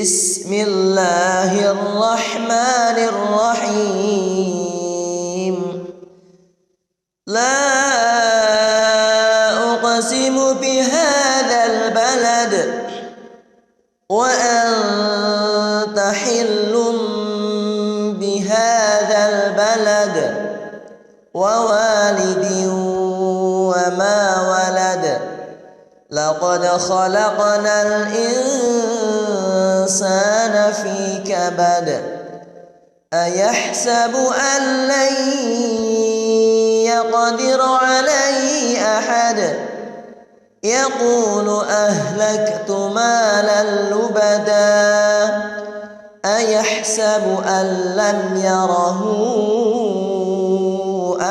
بسم الله الرحمن الرحيم لا أقسم بهذا البلد وأنت حل بهذا البلد ووالد وما ولد لقد خلقنا الإنسان في كبد أيحسب أن لن يقدر عليه أحد يقول أهلكت مالا لبدا أيحسب أن لم يره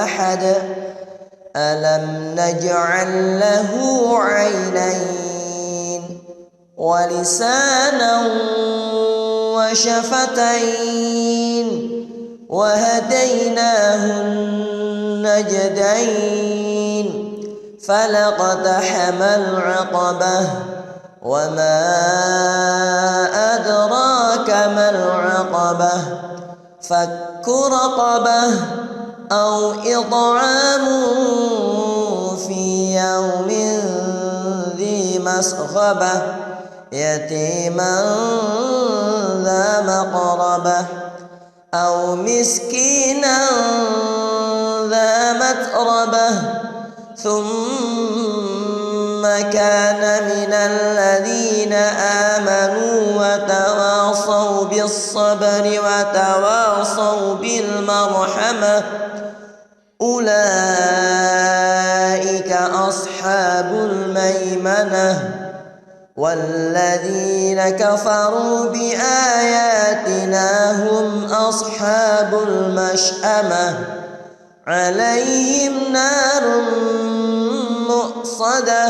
أحد ألم نجعل له عينين ولسانا وشفتين وهديناه النجدين فلاقتحم العقبة وما أدراك ما العقبة فك رقبة أو إطعام في يوم ذي مسغبة يتيما ذا مقربة أو مسكينا ذا متربة ثم كان من الذين آمنوا وتواصوا بالصبر وتواصوا بالمرحمة أولئك أصحاب الميمنة والذين كفروا بآياتنا هم أصحاب المشأمة عليهم نار مؤصدة